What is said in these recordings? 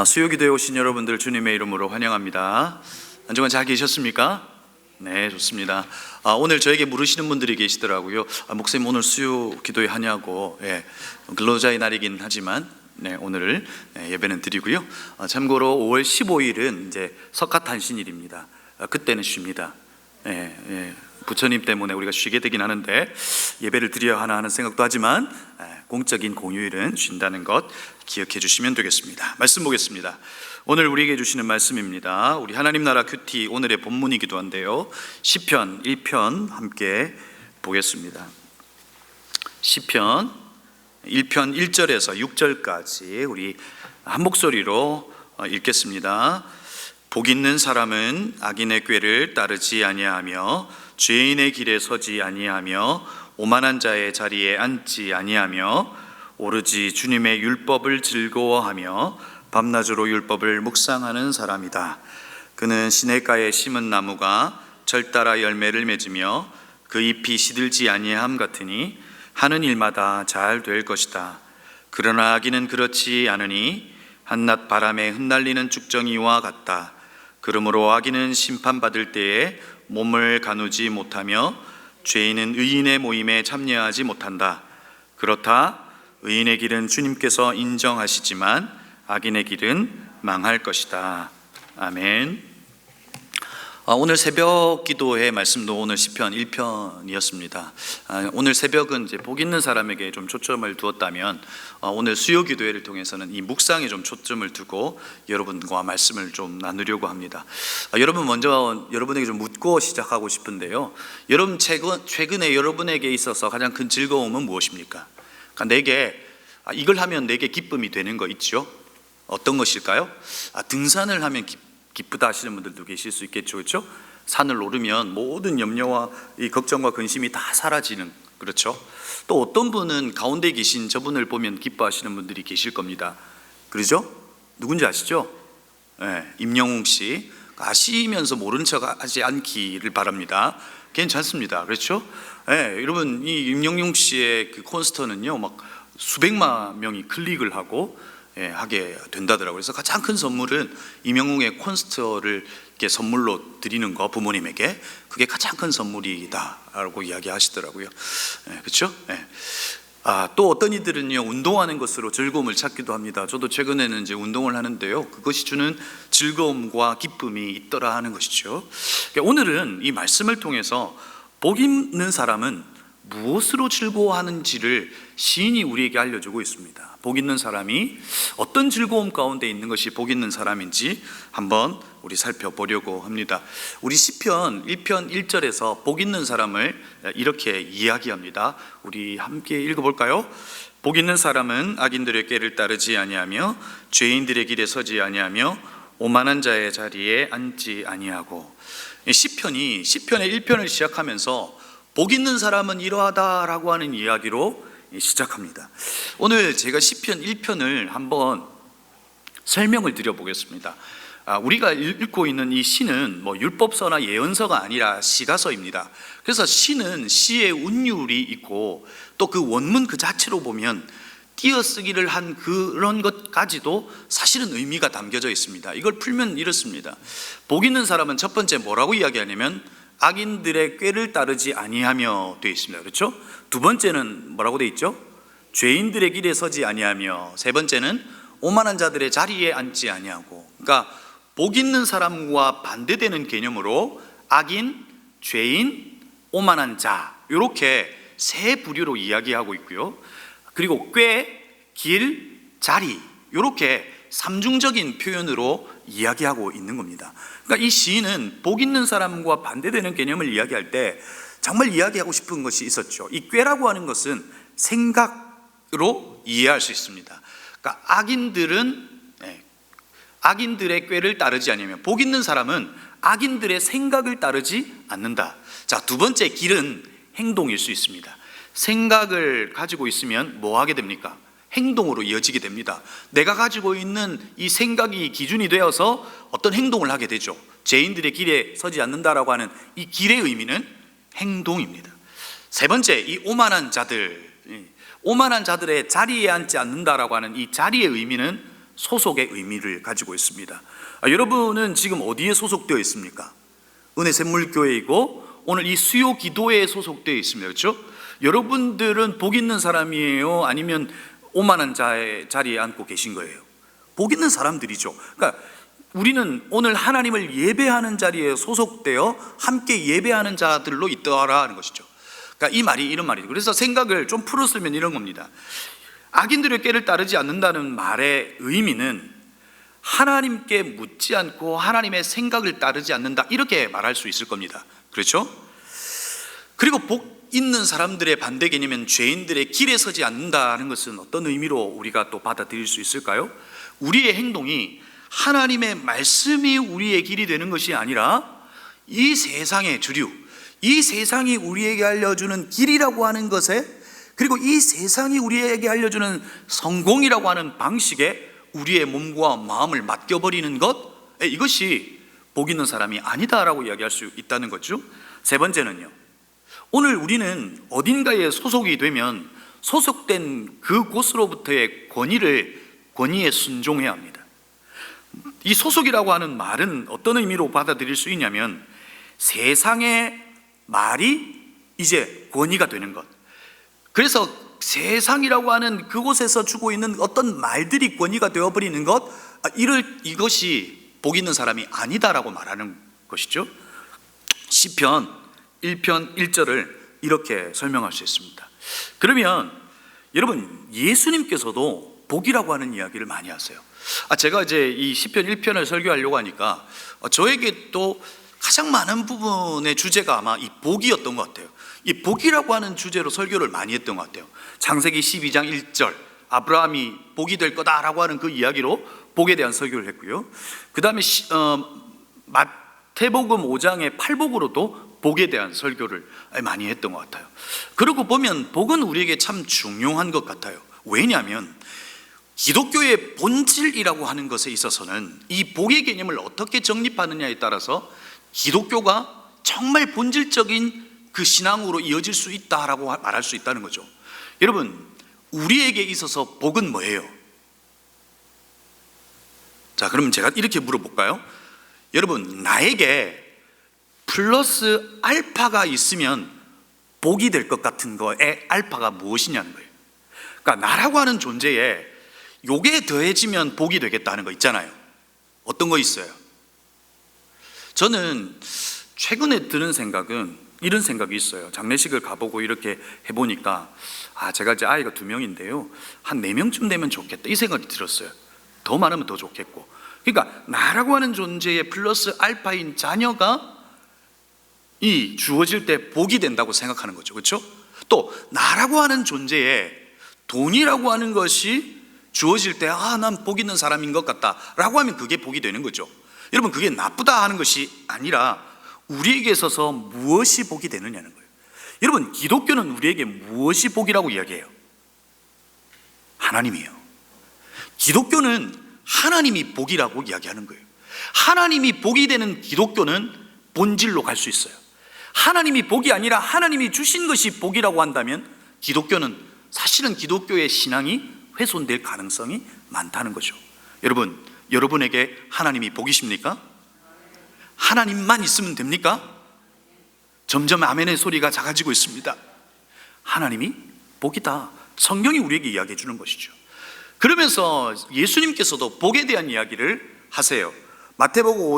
수요기도에 오신 여러분들 주님의 이름으로 환영합니다. 한 주간 잘 계셨습니까? 네, 좋습니다. 오늘 저에게 물으시는 분들이 계시더라고요. 목사님 오늘 수요기도에 하냐고. 근로자의 날이긴 하지만 오늘 예배는 드리고요. 참고로 5월 15일은 이제 석가탄신일입니다. 그때는 쉽니다. 부처님 때문에 우리가 쉬게 되긴 하는데 예배를 드려야 하나 하는 생각도 하지만 공적인 공휴일은 쉰다는 것 기억해 주시면 되겠습니다. 말씀 보겠습니다. 오늘 우리에게 주시는 말씀입니다. 우리 하나님 나라 큐티 오늘의 본문이기도 한데요, 시편 1편 함께 보겠습니다. 시편 1편 1절에서 6절까지 우리 한 목소리로 읽겠습니다. 복 있는 사람은 악인의 꾀를 따르지 아니하며 죄인의 길에 서지 아니하며 오만한 자의 자리에 앉지 아니하며 오로지 주님의 율법을 즐거워하며 밤낮으로 율법을 묵상하는 사람이다. 그는 시냇가에 심은 나무가 절따라 열매를 맺으며 그 잎이 시들지 아니함 같으니 하는 일마다 잘 될 것이다. 그러나 악인은 그렇지 않으니 한낮 바람에 흩날리는 죽정이와 같다. 그러므로 악인은 심판받을 때에 몸을 가누지 못하며 죄인은 의인의 모임에 참여하지 못한다. 그렇다. 의인의 길은 주님께서 인정하시지만 악인의 길은 망할 것이다. 아멘. 오늘 새벽 기도의 말씀도 오늘 시편 1편이었습니다. 오늘 새벽은 이제 복 있는 사람에게 좀 초점을 두었다면 오늘 수요 기도회를 통해서는 이 묵상에 좀 초점을 두고 여러분과 말씀을 좀 나누려고 합니다. 여러분, 먼저 여러분에게 좀 묻고 시작하고 싶은데요, 여러분 최근에 여러분에게 있어서 가장 큰 즐거움은 무엇입니까? 그러니까 내게 이걸 하면 내게 기쁨이 되는 거 있죠? 어떤 것일까요? 등산을 하면 기쁘다 하시는 분들도 계실 수 있겠죠, 그렇죠? 산을 오르면 모든 염려와 이 걱정과 근심이 다 사라지는, 그렇죠? 또 어떤 분은 가운데 계신 저분을 보면 기뻐하시는 분들이 계실 겁니다. 그러죠? 누군지 아시죠? 임영웅 씨. 아시면서 모른 척 하지 않기를 바랍니다. 괜찮습니다. 그렇죠? 여러분, 이 임영웅 씨의 그 콘서트는요, 막 수백만 명이 클릭을 하고 하게 된다더라고요. 그래서 가장 큰 선물은 임영웅의 콘서트를 이렇게 선물로 드리는 거, 부모님에게. 그게 가장 큰 선물이다라고 이야기하시더라고요. 그렇죠? 또 어떤 이들은요, 운동하는 것으로 즐거움을 찾기도 합니다. 저도 최근에는 이제 운동을 하는데요, 그것이 주는 즐거움과 기쁨이 있더라 하는 것이죠. 오늘은 이 말씀을 통해서 복 있는 사람은 무엇으로 즐거워하는지를 시인이 우리에게 알려주고 있습니다. 복 있는 사람이 어떤 즐거움 가운데 있는 것이 복 있는 사람인지 한번 우리 살펴보려고 합니다. 우리 시편 1편 1절에서 복 있는 사람을 이렇게 이야기합니다. 우리 함께 읽어볼까요? 복 있는 사람은 악인들의 꾀를 따르지 아니하며 죄인들의 길에 서지 아니하며 오만한 자의 자리에 앉지 아니하고. 시편의 1편을 시작하면서 복 있는 사람은 이러하다라고 하는 이야기로 시작합니다. 오늘 제가 시편 1편을 한번 설명을 드려보겠습니다. 우리가 읽고 있는 이 시는 율법서나 예언서가 아니라 시가서입니다. 그래서 시는 시의 운율이 있고 또 그 원문 그 자체로 보면 띄어쓰기를 한 그런 것까지도 사실은 의미가 담겨져 있습니다. 이걸 풀면 이렇습니다. 복 있는 사람은 첫 번째 뭐라고 이야기하냐면 악인들의 꾀를 따르지 아니하며 되어 있습니다. 그렇죠? 두 번째는 뭐라고 되어 있죠? 죄인들의 길에 서지 아니하며, 세 번째는 오만한 자들의 자리에 앉지 아니하고. 그러니까 복 있는 사람과 반대되는 개념으로 악인, 죄인, 오만한 자, 이렇게 세 부류로 이야기하고 있고요. 그리고 꾀, 길, 자리, 이렇게 삼중적인 표현으로 이야기하고 있는 겁니다. 그러니까 이 시인은 복 있는 사람과 반대되는 개념을 이야기할 때 정말 이야기하고 싶은 것이 있었죠. 이 꾀라고 하는 것은 생각으로 이해할 수 있습니다. 그러니까 악인들의 꾀를 따르지 않으면, 복 있는 사람은 악인들의 생각을 따르지 않는다. 자, 두 번째 길은 행동일 수 있습니다. 생각을 가지고 있으면 뭐 하게 됩니까? 행동으로 이어지게 됩니다. 내가 가지고 있는 이 생각이 기준이 되어서 어떤 행동을 하게 되죠. 죄인들의 길에 서지 않는다라고 하는 이 길의 의미는 행동입니다. 세 번째, 이 오만한 자들의 자리에 앉지 않는다라고 하는 이 자리의 의미는 소속의 의미를 가지고 있습니다. 여러분은 지금 어디에 소속되어 있습니까? 은혜샘물교회이고 오늘 이 수요 기도회에 소속되어 있습니다. 그렇죠? 여러분들은 복 있는 사람이에요? 아니면 오만한 자리에 앉고 계신 거예요? 복 있는 사람들이죠. 그러니까 우리는 오늘 하나님을 예배하는 자리에 소속되어 함께 예배하는 자들로 있더라는 것이죠. 그러니까 이 말이 이런 말이죠. 그래서 생각을 좀 풀었으면 이런 겁니다. 악인들의 꾀를 따르지 않는다는 말의 의미는 하나님께 묻지 않고 하나님의 생각을 따르지 않는다, 이렇게 말할 수 있을 겁니다. 그렇죠? 그리고 복 있는 사람들의 반대 개념은 죄인들의 길에 서지 않는다는 것은 어떤 의미로 우리가 또 받아들일 수 있을까요? 우리의 행동이 하나님의 말씀이 우리의 길이 되는 것이 아니라 이 세상의 주류, 이 세상이 우리에게 알려주는 길이라고 하는 것에, 그리고 이 세상이 우리에게 알려주는 성공이라고 하는 방식에 우리의 몸과 마음을 맡겨버리는 것, 이것이 복 있는 사람이 아니다라고 이야기할 수 있다는 거죠. 세 번째는요, 오늘 우리는 어딘가에 소속이 되면 소속된 그곳으로부터의 권위에 순종해야 합니다. 이 소속이라고 하는 말은 어떤 의미로 받아들일 수 있냐면 세상의 말이 이제 권위가 되는 것, 그래서 세상이라고 하는 그곳에서 주고 있는 어떤 말들이 권위가 되어버리는 것, 이것이 복 있는 사람이 아니다라고 말하는 것이죠. 시편 1편 1절을 이렇게 설명할 수 있습니다. 그러면 여러분, 예수님께서도 복이라고 하는 이야기를 많이 하세요. 제가 이제 이 시편 1편을 설교하려고 하니까 저에게 또 가장 많은 부분의 주제가 아마 이 복이었던 것 같아요. 이 복이라고 하는 주제로 설교를 많이 했던 것 같아요. 창세기 12장 1절 아브라함이 복이 될 거다라고 하는 그 이야기로 복에 대한 설교를 했고요. 그 다음에 마태복음 5장의 팔복으로도 복에 대한 설교를 많이 했던 것 같아요. 그러고 보면 복은 우리에게 참 중요한 것 같아요. 왜냐하면 기독교의 본질이라고 하는 것에 있어서는 이 복의 개념을 어떻게 정립하느냐에 따라서 기독교가 정말 본질적인 그 신앙으로 이어질 수 있다라고 말할 수 있다는 거죠. 여러분, 우리에게 있어서 복은 뭐예요? 자, 그럼 제가 이렇게 물어볼까요? 여러분, 나에게 플러스 알파가 있으면 복이 될 것 같은 거에 알파가 무엇이냐는 거예요. 그러니까 나라고 하는 존재에 요게 더해지면 복이 되겠다는 거 있잖아요. 어떤 거 있어요? 저는 최근에 드는 생각은 이런 생각이 있어요. 장례식을 가보고 이렇게 해보니까 제가 이제 아이가 2명인데요 한 4명쯤 되면 좋겠다, 이 생각이 들었어요. 더 많으면 더 좋겠고. 그러니까 나라고 하는 존재의 플러스 알파인 자녀가 이 주어질 때 복이 된다고 생각하는 거죠. 그렇죠? 또 나라고 하는 존재에 돈이라고 하는 것이 주어질 때 난 복 있는 사람인 것 같다 라고 하면 그게 복이 되는 거죠. 여러분, 그게 나쁘다 하는 것이 아니라 우리에게 있어서 무엇이 복이 되느냐는 거예요. 여러분, 기독교는 우리에게 무엇이 복이라고 이야기해요? 하나님이에요. 기독교는 하나님이 복이라고 이야기하는 거예요. 하나님이 복이 되는 기독교는 본질로 갈 수 있어요. 하나님이 복이 아니라 하나님이 주신 것이 복이라고 한다면 기독교는, 사실은 기독교의 신앙이 훼손될 가능성이 많다는 거죠. 여러분, 여러분에게 하나님이 복이십니까? 하나님만 있으면 됩니까? 점점 아멘의 소리가 작아지고 있습니다. 하나님이 복이다, 성경이 우리에게 이야기해 주는 것이죠. 그러면서 예수님께서도 복에 대한 이야기를 하세요. 마태복음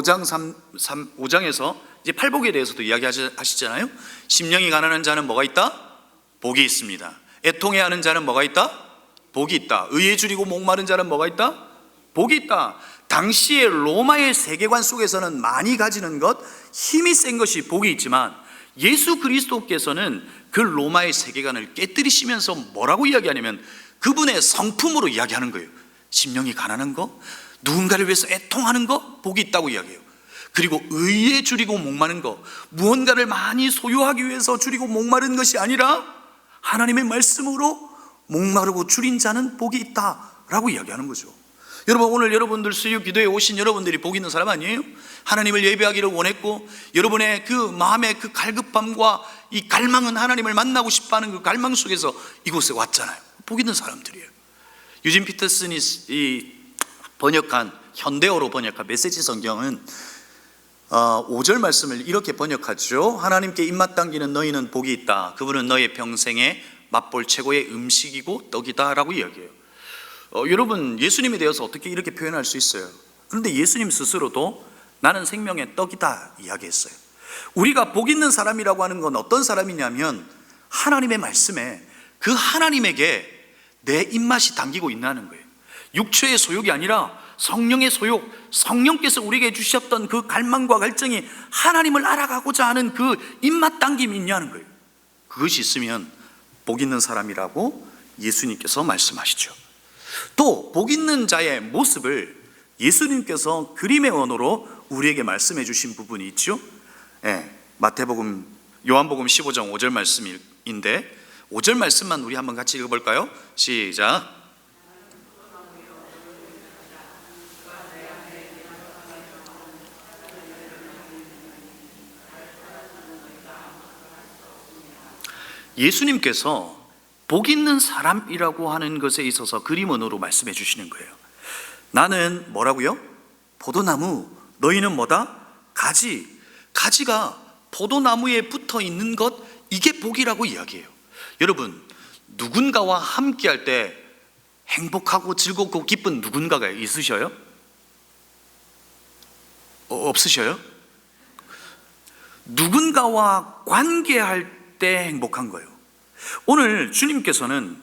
5장에서 이제 팔복에 대해서도 이야기하시잖아요. 심령이 가난한 자는 뭐가 있다? 복이 있습니다. 애통해하는 자는 뭐가 있다? 복이 있다. 의에 줄이고 목마른 자는 뭐가 있다? 복이 있다. 당시의 로마의 세계관 속에서는 많이 가지는 것, 힘이 센 것이 복이 있지만 예수 그리스도께서는 그 로마의 세계관을 깨뜨리시면서 뭐라고 이야기하냐면 그분의 성품으로 이야기하는 거예요. 심령이 가난한 거, 누군가를 위해서 애통하는 거, 복이 있다고 이야기해요. 그리고 의에 줄이고 목마른 거, 무언가를 많이 소유하기 위해서 줄이고 목마른 것이 아니라 하나님의 말씀으로 목마르고 줄인 자는 복이 있다라고 이야기하는 거죠. 여러분, 오늘 여러분들 수요 기도에 오신 여러분들이 복 있는 사람 아니에요? 하나님을 예배하기를 원했고 여러분의 그 마음의 그 갈급함과 이 갈망은 하나님을 만나고 싶어하는 그 갈망 속에서 이곳에 왔잖아요. 복 있는 사람들이에요. 유진 피터슨이 번역한 현대어로 번역한 메시지 성경은 5절 말씀을 이렇게 번역하죠. 하나님께 입맛 당기는 너희는 복이 있다. 그분은 너의 평생에 맛볼 최고의 음식이고 떡이다 라고 이야기해요. 여러분, 예수님에 대해서 어떻게 이렇게 표현할 수 있어요? 그런데 예수님 스스로도 나는 생명의 떡이다 이야기했어요. 우리가 복 있는 사람이라고 하는 건 어떤 사람이냐면 하나님의 말씀에 그 하나님에게 내 입맛이 당기고 있다는 거예요. 육체의 소욕이 아니라 성령의 소욕, 성령께서 우리에게 주셨던 그 갈망과 갈증이 하나님을 알아가고자 하는 그 입맛 당김이 있냐는 거예요. 그것이 있으면 복 있는 사람이라고 예수님께서 말씀하시죠. 또 복 있는 자의 모습을 예수님께서 그림의 언어로 우리에게 말씀해 주신 부분이 있죠. 요한복음 15장 5절 말씀인데 5절 말씀만 우리 한번 같이 읽어볼까요? 시작. 예수님께서 복 있는 사람이라고 하는 것에 있어서 그림 언어로 말씀해 주시는 거예요. 나는 뭐라고요? 포도나무, 너희는 뭐다? 가지가 포도나무에 붙어 있는 것, 이게 복이라고 이야기해요. 여러분, 누군가와 함께 할 때 행복하고 즐겁고 기쁜 누군가가 있으셔요? 없으셔요? 누군가와 관계할 때 행복한 거예요. 오늘 주님께서는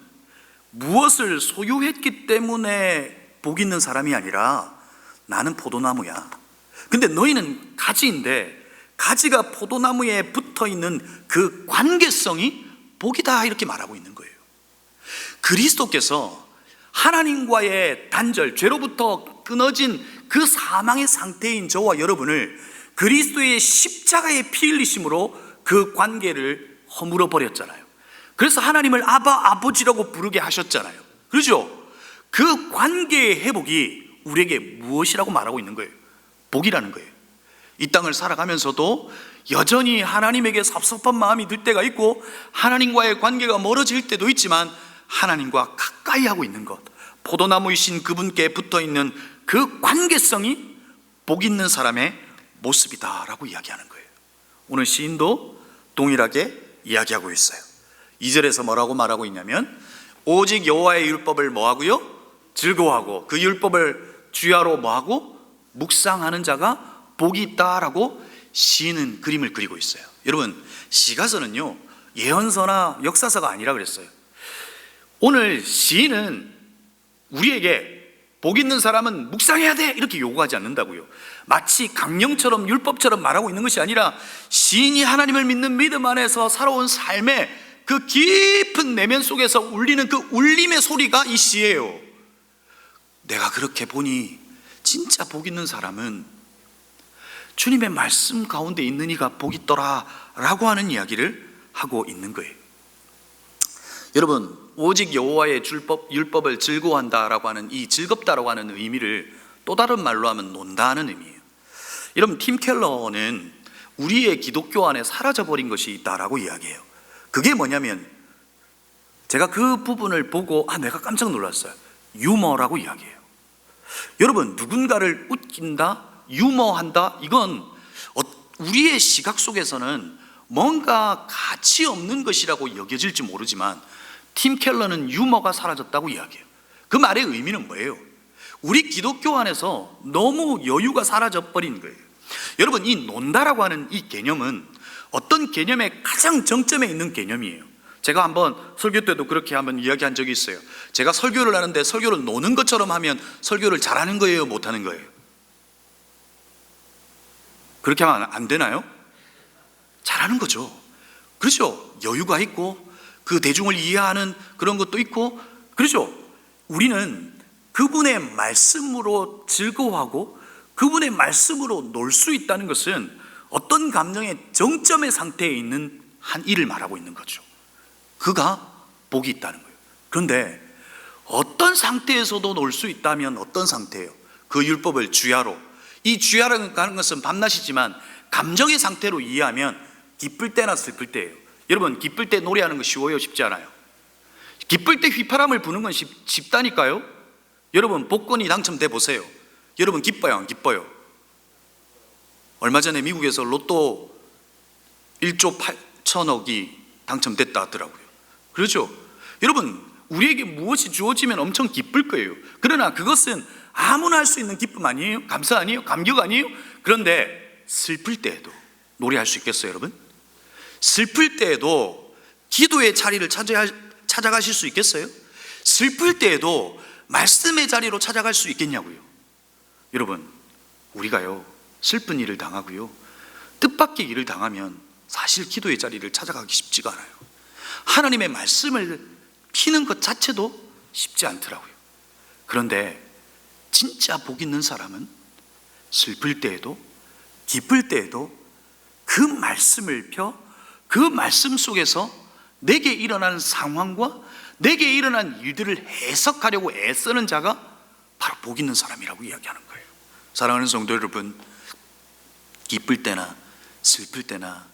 무엇을 소유했기 때문에 복 있는 사람이 아니라 나는 포도나무야. 근데 너희는 가지인데 가지가 포도나무에 붙어 있는 그 관계성이 복이다 이렇게 말하고 있는 거예요. 그리스도께서 하나님과의 단절, 죄로부터 끊어진 그 사망의 상태인 저와 여러분을 그리스도의 십자가의 피 흘리심으로 그 관계를 허물어 버렸잖아요. 그래서 하나님을 아버지라고 부르게 하셨잖아요. 그렇죠? 그 관계의 회복이 우리에게 무엇이라고 말하고 있는 거예요? 복이라는 거예요. 이 땅을 살아가면서도 여전히 하나님에게 섭섭한 마음이 들 때가 있고 하나님과의 관계가 멀어질 때도 있지만 하나님과 가까이 하고 있는 것, 포도나무이신 그분께 붙어있는 그 관계성이 복 있는 사람의 모습이다라고 이야기하는 거예요. 오늘 시인도 동일하게 이야기하고 있어요. 2절에서 뭐라고 말하고 있냐면 오직 여호와의 율법을 뭐하고요? 즐거워하고 그 율법을 주야로 뭐하고? 묵상하는 자가 복이 있다라고 시인은 그림을 그리고 있어요. 여러분, 시가서는요 예언서나 역사서가 아니라 그랬어요. 오늘 시인은 우리에게 복 있는 사람은 묵상해야 돼 이렇게 요구하지 않는다고요. 마치 강령처럼 율법처럼 말하고 있는 것이 아니라 시인이 하나님을 믿는 믿음 안에서 살아온 삶의 그 깊은 내면 속에서 울리는 그 울림의 소리가 이 시예요. 내가 그렇게 보니 진짜 복 있는 사람은 주님의 말씀 가운데 있는 이가 복 있더라 라고 하는 이야기를 하고 있는 거예요. 여러분, 오직 여호와의 율법을 즐거워한다라고 하는 이 즐겁다라고 하는 의미를 또 다른 말로 하면 논다는 의미예요. 여러분, 팀 켈러는 우리의 기독교 안에 사라져버린 것이 있다라고 이야기해요. 그게 뭐냐면 제가 그 부분을 보고 내가 깜짝 놀랐어요. 유머라고 이야기해요. 여러분, 누군가를 웃긴다, 유머한다, 이건 우리의 시각 속에서는 뭔가 가치 없는 것이라고 여겨질지 모르지만 팀 켈러는 유머가 사라졌다고 이야기해요. 그 말의 의미는 뭐예요? 우리 기독교 안에서 너무 여유가 사라져버린 거예요. 여러분, 이 논다라고 하는 이 개념은 어떤 개념의 가장 정점에 있는 개념이에요. 제가 한번 설교 때도 그렇게 한번 이야기한 적이 있어요. 제가 설교를 하는데 설교를 노는 것처럼 하면 설교를 잘하는 거예요, 못하는 거예요? 그렇게 하면 안 되나요? 잘하는 거죠. 그렇죠? 여유가 있고 그 대중을 이해하는 그런 것도 있고, 그렇죠? 우리는 그분의 말씀으로 즐거워하고 그분의 말씀으로 놀 수 있다는 것은 어떤 감정의 정점의 상태에 있는 한 일을 말하고 있는 거죠. 그가 복이 있다는 거예요. 그런데 어떤 상태에서도 놀 수 있다면 어떤 상태예요? 그 율법을 주야로, 이 주야라는 것은 밤낮이지만 감정의 상태로 이해하면 기쁠 때나 슬플 때예요. 여러분, 기쁠 때 노래하는 거 쉬워요, 쉽지 않아요? 기쁠 때 휘파람을 부는 건 쉽다니까요. 여러분 복권이 당첨돼 보세요. 여러분 기뻐요, 안 기뻐요? 얼마 전에 미국에서 로또 1조 8천억이 당첨됐다 하더라고요. 그렇죠? 여러분 우리에게 무엇이 주어지면 엄청 기쁠 거예요. 그러나 그것은 아무나 할 수 있는 기쁨 아니에요? 감사 아니에요? 감격 아니에요? 그런데 슬플 때에도 노래할 수 있겠어요, 여러분? 슬플 때에도 기도의 자리를 찾아가실 수 있겠어요? 슬플 때에도 말씀의 자리로 찾아갈 수 있겠냐고요. 여러분 우리가요 슬픈 일을 당하고요 뜻밖의 일을 당하면 사실 기도의 자리를 찾아가기 쉽지가 않아요. 하나님의 말씀을 피는 것 자체도 쉽지 않더라고요. 그런데 진짜 복 있는 사람은 슬플 때에도 기쁠 때에도 그 말씀을 펴 그 말씀 속에서 내게 일어나는 상황과 내게 일어난 일들을 해석하려고 애쓰는 자가 바로 복 있는 사람이라고 이야기하는 거예요. 사랑하는 성도 여러분, 기쁠 때나 슬플 때나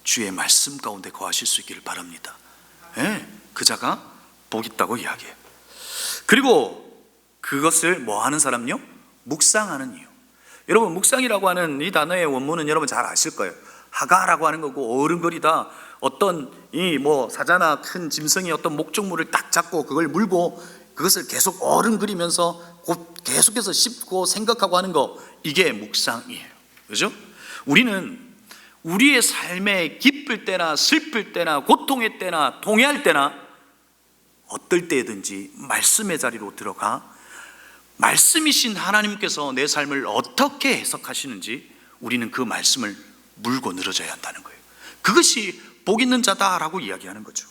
주의 말씀 가운데 거하실 수 있기를 바랍니다. 그 자가 복 있다고 이야기해요. 그리고 그것을 뭐 하는 사람요? 묵상하는 이유. 여러분 묵상이라고 하는 이 단어의 원문은 여러분 잘 아실 거예요. 하가라고 하는 거고 어른거리다. 어떤 이 뭐 사자나 큰 짐승이 어떤 목적물을 딱 잡고 그걸 물고 그것을 계속 어른거리면서 계속해서 씹고 생각하고 하는 거, 이게 묵상이에요. 그렇죠? 우리는 우리의 삶에 기쁠 때나 슬플 때나 고통의 때나 통회할 때나 어떨 때든지 말씀의 자리로 들어가 말씀이신 하나님께서 내 삶을 어떻게 해석하시는지 우리는 그 말씀을 물고 늘어져야 한다는 거예요. 그것이 복 있는 자다라고 이야기하는 거죠.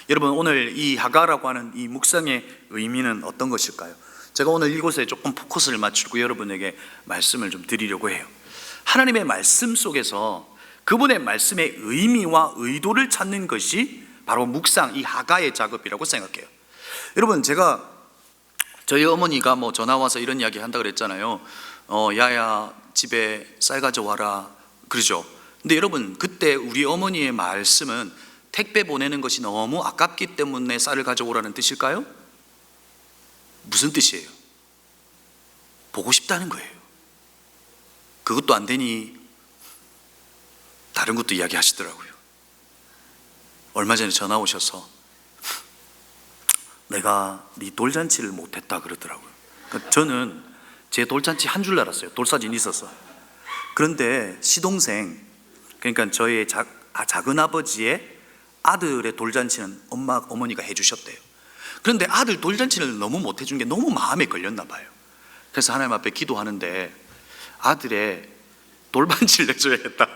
여러분 오늘 이 하가라고 하는 이 묵상의 의미는 어떤 것일까요? 제가 오늘 이곳에 조금 포커스를 맞추고 여러분에게 말씀을 좀 드리려고 해요. 하나님의 말씀 속에서 그분의 말씀의 의미와 의도를 찾는 것이 바로 묵상, 이 하가의 작업이라고 생각해요. 여러분 제가 저희 어머니가 뭐 전화 와서 이런 이야기 한다 그랬잖아요. 야야 집에 쌀 가져와라 그러죠. 근데 여러분 그때 우리 어머니의 말씀은 택배 보내는 것이 너무 아깝기 때문에 쌀을 가져오라는 뜻일까요? 무슨 뜻이에요? 보고 싶다는 거예요. 그것도 안 되니 다른 것도 이야기하시더라고요. 얼마 전에 전화 오셔서 내가 네 돌잔치를 못했다 그러더라고요. 그러니까 저는 제 돌잔치 한 줄 알았어요. 돌사진이 있어서. 그런데 시동생, 그러니까 저희 작은 아버지의 아들의 돌잔치는 어머니가 해주셨대요. 그런데 아들 돌잔치를 너무 못 해준 게 너무 마음에 걸렸나 봐요. 그래서 하나님 앞에 기도하는데 아들의 돌반지를 내줘야겠다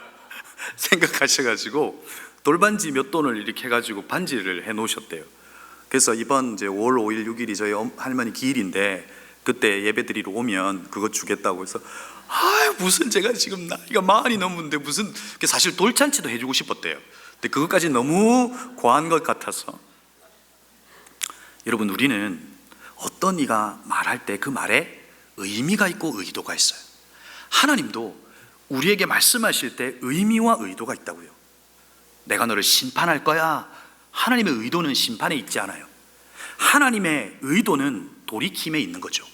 생각하셔가지고 돌반지 몇 돈을 이렇게 해가지고 반지를 해놓으셨대요. 그래서 이번 이제 5월 5일 6일이 저희 할머니 기일인데 그때 예배 드리러 오면 그거 주겠다고 해서 무슨 제가 지금 나이가 40이 넘었는데 무슨, 사실 돌잔치도 해주고 싶었대요. 근데 그것까지 너무 과한 것 같아서. 여러분 우리는 어떤 이가 말할 때 그 말에 의미가 있고 의도가 있어요. 하나님도 우리에게 말씀하실 때 의미와 의도가 있다고요. 내가 너를 심판할 거야. 하나님의 의도는 심판에 있지 않아요. 하나님의 의도는 돌이킴에 있는 거죠.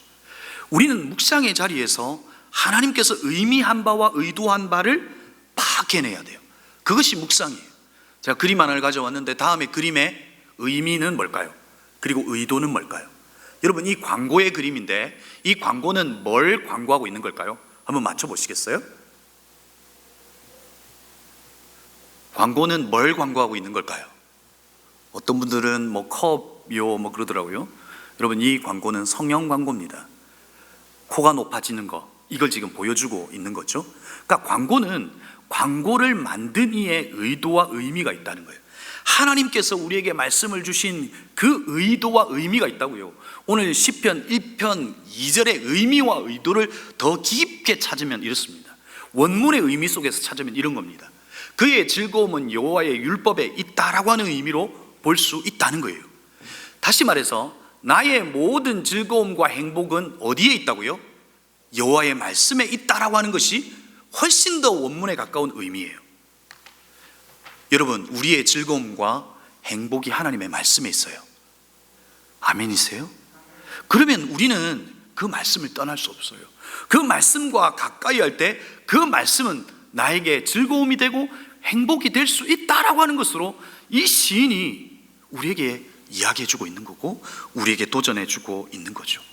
우리는 묵상의 자리에서 하나님께서 의미한 바와 의도한 바를 파악해내야 돼요. 그것이 묵상이에요. 제가 그림 하나를 가져왔는데 다음에 그림의 의미는 뭘까요? 그리고 의도는 뭘까요? 여러분 이 광고의 그림인데 이 광고는 뭘 광고하고 있는 걸까요? 한번 맞춰보시겠어요? 광고는 뭘 광고하고 있는 걸까요? 어떤 분들은 뭐 컵요 뭐 그러더라고요. 여러분 이 광고는 성형 광고입니다. 코가 높아지는 거, 이걸 지금 보여주고 있는 거죠. 그러니까 광고는 광고를 만든 이의 의도와 의미가 있다는 거예요. 하나님께서 우리에게 말씀을 주신 그 의도와 의미가 있다고요. 오늘 시편 1편 2절의 의미와 의도를 더 깊게 찾으면 이렇습니다. 원문의 의미 속에서 찾으면 이런 겁니다. 그의 즐거움은 여호와의 율법에 있다라고 하는 의미로 볼 수 있다는 거예요. 다시 말해서 나의 모든 즐거움과 행복은 어디에 있다고요? 여호와의 말씀에 있다라고 하는 것이 훨씬 더 원문에 가까운 의미예요. 여러분 우리의 즐거움과 행복이 하나님의 말씀에 있어요. 아멘이세요? 그러면 우리는 그 말씀을 떠날 수 없어요. 그 말씀과 가까이 할 때 그 말씀은 나에게 즐거움이 되고 행복이 될 수 있다라고 하는 것으로 이 시인이 우리에게 이야기해주고 있는 거고, 우리에게 도전해주고 있는 거죠.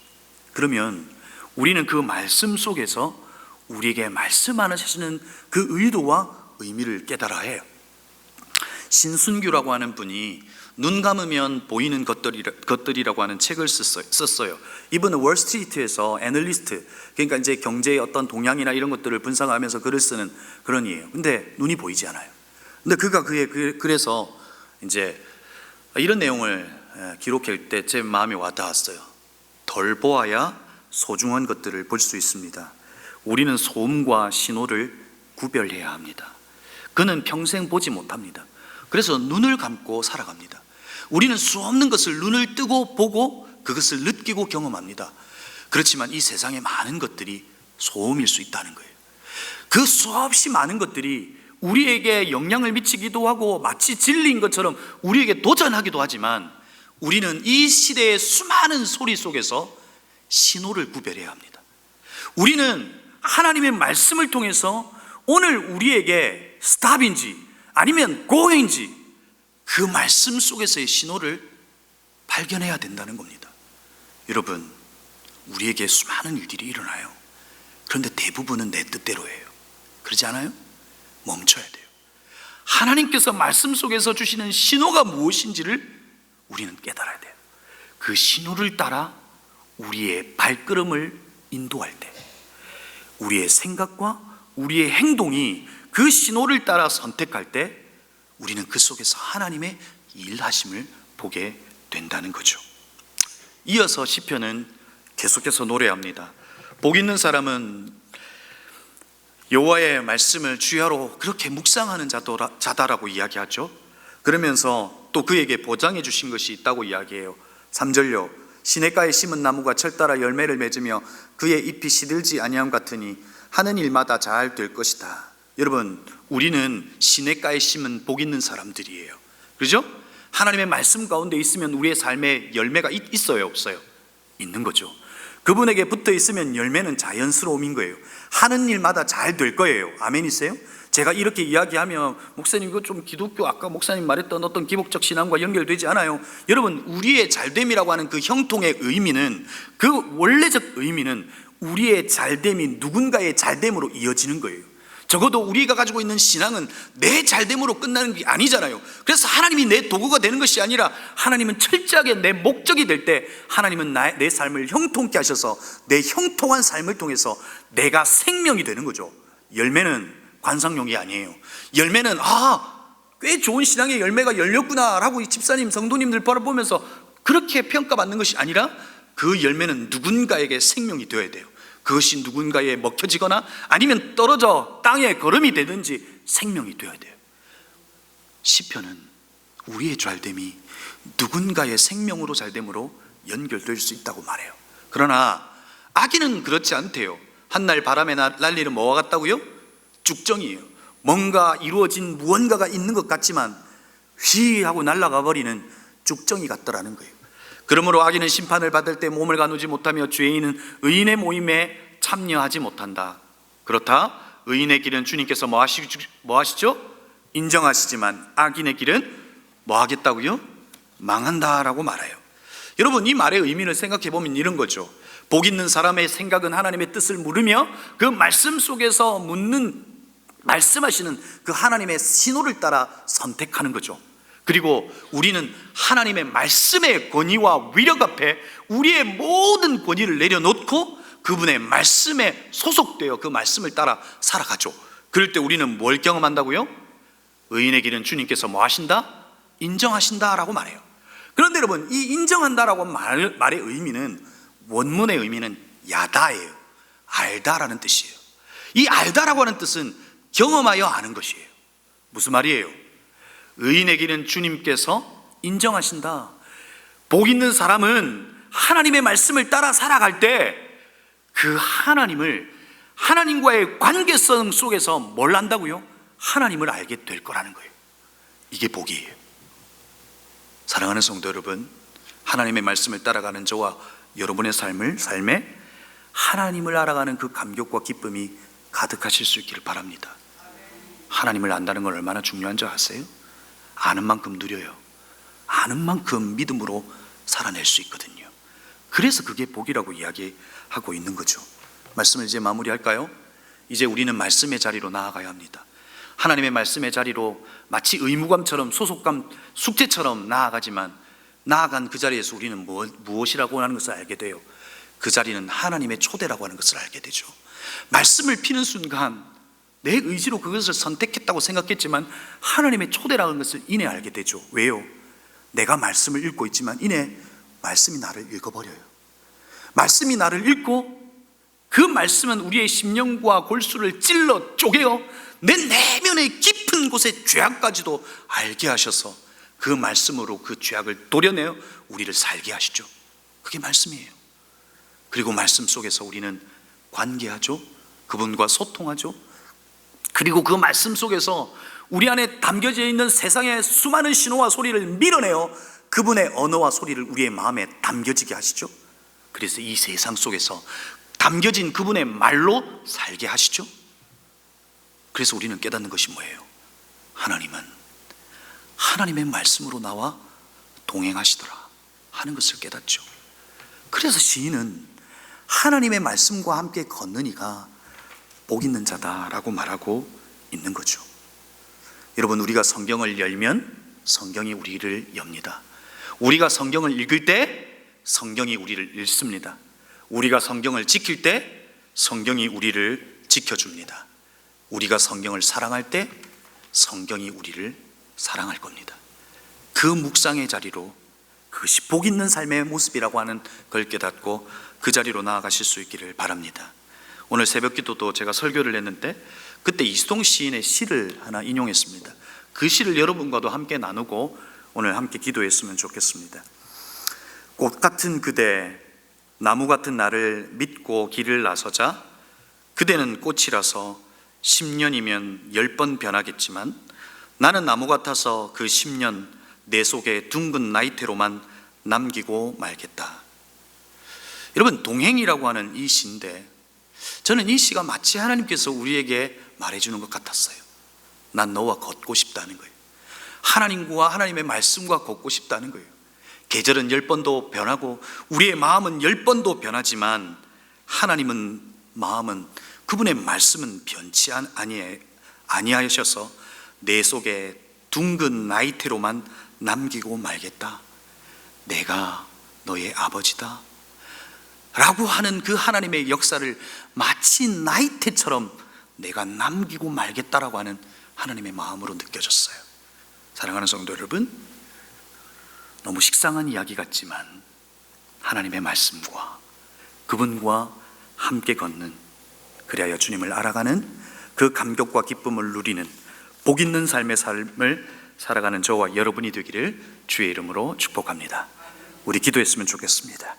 그러면 우리는 그 말씀 속에서 우리에게 말씀하시는 그 의도와 의미를 깨달아야 해요. 신순규라고 하는 분이 눈 감으면 보이는 것들이라고 하는 책을 썼어요. 이분은 월스트리트에서 애널리스트, 그러니까 이제 경제의 어떤 동향이나 이런 것들을 분석하면서 글을 쓰는 그런 이에요. 근데 눈이 보이지 않아요. 근데 그가 그래서 이제 이런 내용을 기록할 때 제 마음에 와닿았어요. 덜 보아야 소중한 것들을 볼 수 있습니다. 우리는 소음과 신호를 구별해야 합니다. 그는 평생 보지 못합니다. 그래서 눈을 감고 살아갑니다. 우리는 수없는 것을 눈을 뜨고 보고 그것을 느끼고 경험합니다. 그렇지만 이 세상에 많은 것들이 소음일 수 있다는 거예요. 그 수없이 많은 것들이 우리에게 영향을 미치기도 하고 마치 진리인 것처럼 우리에게 도전하기도 하지만, 우리는 이 시대의 수많은 소리 속에서 신호를 구별해야 합니다. 우리는 하나님의 말씀을 통해서 오늘 우리에게 스탑인지 아니면 고인지 그 말씀 속에서의 신호를 발견해야 된다는 겁니다. 여러분, 우리에게 수많은 일들이 일어나요. 그런데 대부분은 내 뜻대로예요. 그러지 않아요? 멈춰야 돼요. 하나님께서 말씀 속에서 주시는 신호가 무엇인지를 우리는 깨달아야 돼요. 그 신호를 따라 우리의 발걸음을 인도할 때, 우리의 생각과 우리의 행동이 그 신호를 따라 선택할 때 우리는 그 속에서 하나님의 일하심을 보게 된다는 거죠. 이어서 시편은 계속해서 노래합니다. 복 있는 사람은 여호와의 말씀을 주야로 그렇게 묵상하는 자다라고 이야기하죠. 그러면서 또 그에게 보장해 주신 것이 있다고 이야기해요. 3절요. 시냇가에 심은 나무가 철따라 열매를 맺으며 그의 잎이 시들지 아니함 같으니 하는 일마다 잘 될 것이다. 여러분, 우리는 시냇가에 심은 복 있는 사람들이에요. 그렇죠? 하나님의 말씀 가운데 있으면 우리의 삶에 열매가 있어요, 없어요? 있는 거죠. 그분에게 붙어 있으면 열매는 자연스러움인 거예요. 하는 일마다 잘 될 거예요. 아멘이세요? 제가 이렇게 이야기하면 목사님 이거 좀 기독교 아까 목사님 말했던 어떤 기복적 신앙과 연결되지 않아요? 여러분, 우리의 잘됨이라고 하는 그 형통의 의미는, 그 원래적 의미는 우리의 잘됨이 누군가의 잘됨으로 이어지는 거예요. 적어도 우리가 가지고 있는 신앙은 내 잘됨으로 끝나는 게 아니잖아요. 그래서 하나님이 내 도구가 되는 것이 아니라 하나님은 철저하게 내 목적이 될 때 하나님은 내 삶을 형통케 하셔서 내 형통한 삶을 통해서 내가 생명이 되는 거죠. 열매는 관상용이 아니에요. 열매는 꽤 좋은 신앙의 열매가 열렸구나 라고 이 집사님 성도님들 바라보면서 그렇게 평가받는 것이 아니라 그 열매는 누군가에게 생명이 되어야 돼요. 그것이 누군가에 먹혀지거나 아니면 떨어져 땅에 거름이 되든지 생명이 되어야 돼요. 시편은 우리의 잘됨이 누군가의 생명으로 잘됨으로 연결될 수 있다고 말해요. 그러나 악인은 그렇지 않대요. 한날 바람에 날리는 뭐와 같다고요? 죽정이에요. 뭔가 이루어진 무언가가 있는 것 같지만 휘 하고 날아가 버리는 죽정이 같더라는 거예요. 그러므로 악인은 심판을 받을 때 몸을 가누지 못하며 죄인은 의인의 모임에 참여하지 못한다. 그렇다. 의인의 길은 주님께서 뭐 하시죠? 인정하시지만 악인의 길은 뭐 하겠다고요? 망한다라고 말해요. 여러분, 이 말의 의미를 생각해 보면 이런 거죠. 복 있는 사람의 생각은 하나님의 뜻을 물으며 그 말씀 속에서 말씀하시는 그 하나님의 신호를 따라 선택하는 거죠. 그리고 우리는 하나님의 말씀의 권위와 위력 앞에 우리의 모든 권위를 내려놓고 그분의 말씀에 소속되어 그 말씀을 따라 살아가죠. 그럴 때 우리는 뭘 경험한다고요? 의인의 길은 주님께서 뭐 하신다? 인정하신다라고 말해요. 그런데 여러분, 이 인정한다라고 말의 의미는, 원문의 의미는 야다예요. 알다라는 뜻이에요. 이 알다라고 하는 뜻은 경험하여 아는 것이에요. 무슨 말이에요? 의인의 길은 주님께서 인정하신다. 복 있는 사람은 하나님의 말씀을 따라 살아갈 때 그 하나님과의 관계성 속에서 뭘 안다고요? 하나님을 알게 될 거라는 거예요. 이게 복이에요. 사랑하는 성도 여러분, 하나님의 말씀을 따라가는 저와 여러분의 삶에 하나님을 알아가는 그 감격과 기쁨이 가득하실 수 있기를 바랍니다. 하나님을 안다는 건 얼마나 중요한 줄 아세요? 아는 만큼 누려요. 아는 만큼 믿음으로 살아낼 수 있거든요. 그래서 그게 복이라고 이야기하고 있는 거죠. 말씀을 이제 마무리할까요? 이제 우리는 말씀의 자리로 나아가야 합니다. 하나님의 말씀의 자리로 마치 의무감처럼, 소속감, 숙제처럼 나아가지만, 나아간 그 자리에서 우리는 무엇이라고 하는 것을 알게 돼요. 그 자리는 하나님의 초대라고 하는 것을 알게 되죠. 말씀을 피는 순간 내 의지로 그것을 선택했다고 생각했지만 하나님의 초대라는 것을 이내 알게 되죠. 왜요? 내가 말씀을 읽고 있지만 이내 말씀이 나를 읽어버려요. 말씀이 나를 읽고 그 말씀은 우리의 심령과 골수를 찔러 쪼개어 내 내면의 깊은 곳의 죄악까지도 알게 하셔서 그 말씀으로 그 죄악을 도려내어 우리를 살게 하시죠. 그게 말씀이에요. 그리고 말씀 속에서 우리는 관계하죠. 그분과 소통하죠. 그리고 그 말씀 속에서 우리 안에 담겨져 있는 세상의 수많은 신호와 소리를 밀어내어 그분의 언어와 소리를 우리의 마음에 담겨지게 하시죠. 그래서 이 세상 속에서 담겨진 그분의 말로 살게 하시죠. 그래서 우리는 깨닫는 것이 뭐예요? 하나님은 하나님의 말씀으로 나와 동행하시더라 하는 것을 깨닫죠. 그래서 시인은 하나님의 말씀과 함께 걷는 이가 복 있는 자다라고 말하고 있는 거죠. 여러분, 우리가 성경을 열면 성경이 우리를 엽니다. 우리가 성경을 읽을 때 성경이 우리를 읽습니다. 우리가 성경을 지킬 때 성경이 우리를 지켜줍니다. 우리가 성경을 사랑할 때 성경이 우리를 사랑할 겁니다. 그 묵상의 자리로, 그것이 복 있는 삶의 모습이라고 하는 걸 깨닫고 그 자리로 나아가실 수 있기를 바랍니다. 오늘 새벽 기도도 제가 설교를 했는데 그때 이수동 시인의 시를 하나 인용했습니다. 그 시를 여러분과도 함께 나누고 오늘 함께 기도했으면 좋겠습니다. 꽃 같은 그대, 나무 같은 나를 믿고 길을 나서자. 그대는 꽃이라서 10년이면 10번 변하겠지만 나는 나무 같아서 그 10년 내 속에 둥근 나이테로만 남기고 말겠다. 여러분, 동행이라고 하는 이 시인데 저는 이 시가 마치 하나님께서 우리에게 말해주는 것 같았어요. 난 너와 걷고 싶다는 거예요. 하나님과 하나님의 말씀과 걷고 싶다는 거예요. 계절은 10번도 변하고 우리의 마음은 10번도 변하지만 하나님은 마음은, 그분의 말씀은 변치 아니하셔서 내 속에 둥근 나이테로만 남기고 말겠다. 내가 너의 아버지다 라고 하는 그 하나님의 역사를 마치 나이테처럼 내가 남기고 말겠다라고 하는 하나님의 마음으로 느껴졌어요. 사랑하는 성도 여러분, 너무 식상한 이야기 같지만 하나님의 말씀과 그분과 함께 걷는, 그리하여 주님을 알아가는 그 감격과 기쁨을 누리는 복 있는 삶의 삶을 살아가는 저와 여러분이 되기를 주의 이름으로 축복합니다. 우리 기도했으면 좋겠습니다.